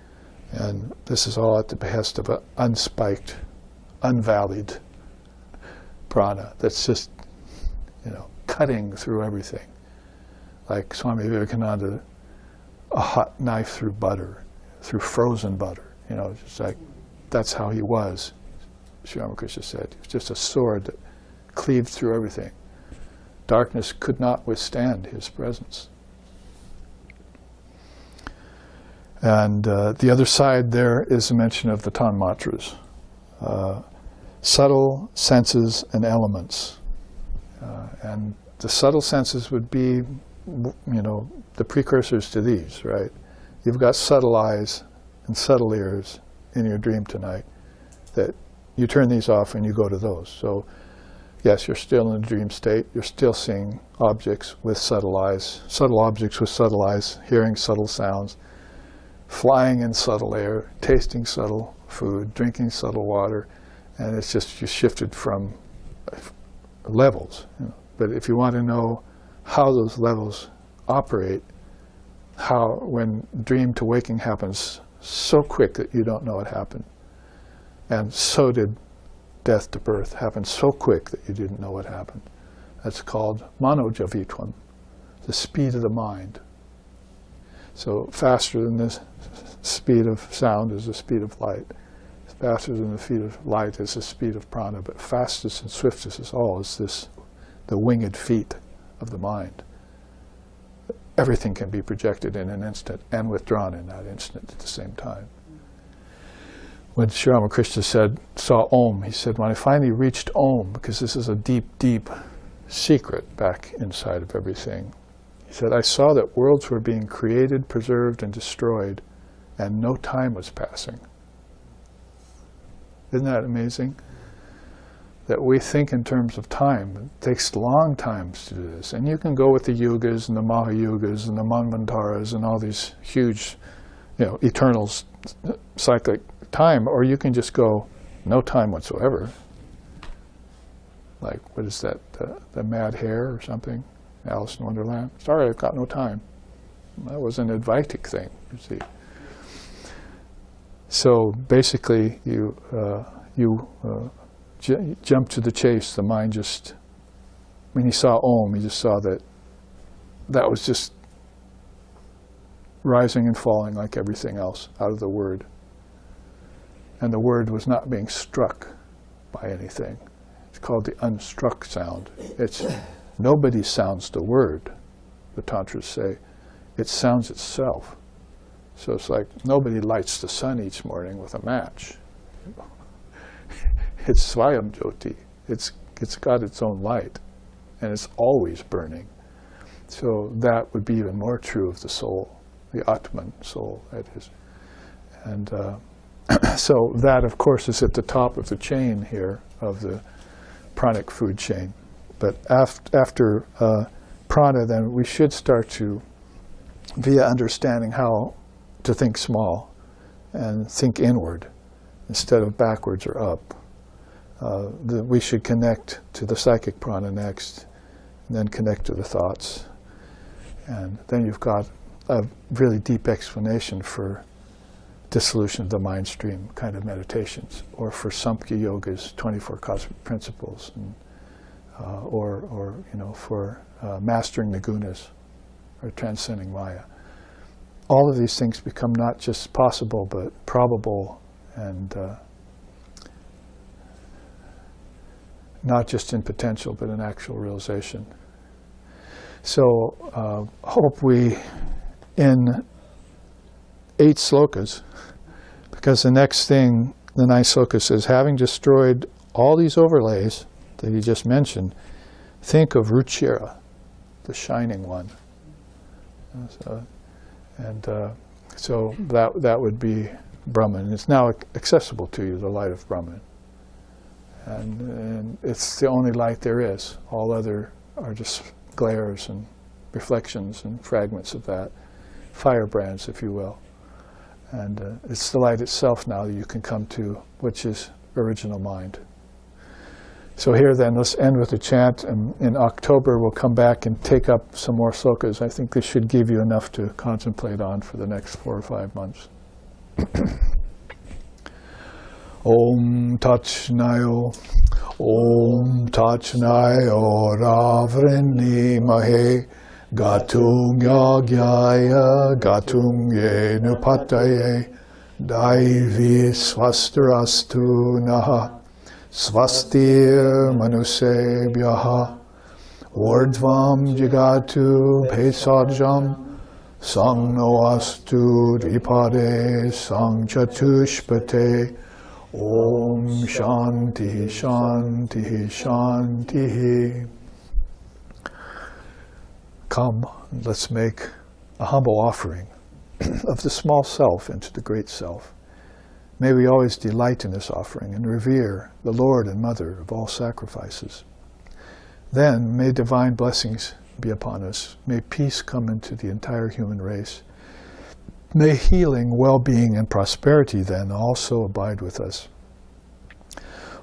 A: And this is all at the behest of an unspiked, unvalleyed prana that's just, cutting through everything. Like Swami Vivekananda, a hot knife through butter, through frozen butter. Just like, that's how he was, Sri Ramakrishna said. He was just a sword that cleaved through everything. Darkness could not withstand his presence. And the other side there is a mention of the tanmatras. Subtle senses and elements. And the subtle senses would be, the precursors to these, right? You've got subtle eyes and subtle ears in your dream tonight that you turn these off and you go to those. So yes, you're still in a dream state. You're still seeing objects with subtle eyes, subtle objects with subtle eyes, hearing subtle sounds, flying in subtle air, tasting subtle food, drinking subtle water, and it's just you shifted from levels. But if you want to know how those levels operate, how when dream to waking happens, so quick that you don't know it happened. And so did death to birth, happened so quick that you didn't know what happened. That's called manojavitvam, the speed of the mind. So faster than the speed of sound is the speed of light. Faster than the speed of light is the speed of prana, but fastest and swiftest of all is this, the winged feet of the mind. Everything can be projected in an instant and withdrawn in that instant at the same time. When Sri Ramakrishna saw Om, he said, when I finally reached Om, because this is a deep, deep secret back inside of everything, he said, I saw that worlds were being created, preserved, and destroyed, and no time was passing. Isn't that amazing? That we think in terms of time. It takes long times to do this. And you can go with the yugas and the Mahayugas and the Manvantaras and all these huge, eternal cyclic time, or you can just go, no time whatsoever. Like, what is that, the Mad Hare or something? Alice in Wonderland? Sorry, I've got no time. That was an Advaitic thing, you see. So basically, you jump to the chase. The mind just, when he saw Om, he just saw that was just rising and falling like everything else out of the word. And the word was not being struck by anything. It's called the unstruck sound. It's nobody sounds the word, the Tantras say. It sounds itself. So it's like nobody lights the sun each morning with a match. It's Swayam Jyoti. It's got its own light, and it's always burning. So that would be even more true of the soul, the Atman soul, that is. And so that, of course, is at the top of the chain here, of the pranic food chain. But after prana, then we should start to, via understanding how to think small and think inward instead of backwards or up. We should connect to the psychic prana next, and then connect to the thoughts. And then you've got a really deep explanation for dissolution of the mind stream kind of meditations, or for Samkhya Yoga's 24 cosmic principles, and, or for mastering the gunas, or transcending Maya. All of these things become not just possible, but probable, and not just in potential, but in actual realization. So, hope we, in 8 slokas, because the next thing, the 9th sloka says, having destroyed all these overlays that he just mentioned, think of Ruchira, the shining one. So that would be Brahman. It's now accessible to you, the light of Brahman. And it's the only light there is. All other are just glares and reflections and fragments of that, firebrands, if you will. And it's the light itself now that you can come to, which is original mind. So here then, let's end with a chant, and in October we'll come back and take up some more slokas. I think this should give you enough to contemplate on for the next 4 or 5 months. Om Tachnayo, Om Tachnayo Ravrini Mahe, Gatung Yagyaya, Gatung Yenupataye, Daivi Swastarastu Naha, Swastir Manusebhyaha, Urdhvam Jigatu Pesajam, Sangno Astu Dvipade, Sangchatushpate, Om Shanti Shanti Shanti. Come, let's make a humble offering of the small self into the great self. May we always delight in this offering and revere the Lord and Mother of all sacrifices. Then may divine blessings be upon us. May peace come into the entire human race. May healing, well-being, and prosperity then also abide with us.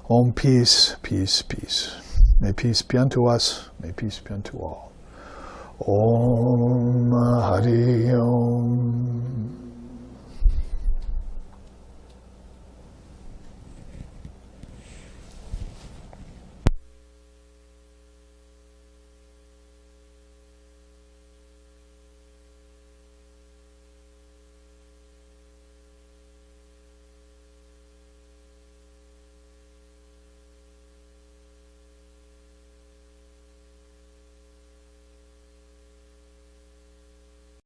A: Om peace, peace, peace. May peace be unto us. May peace be unto all. Om Hari Om.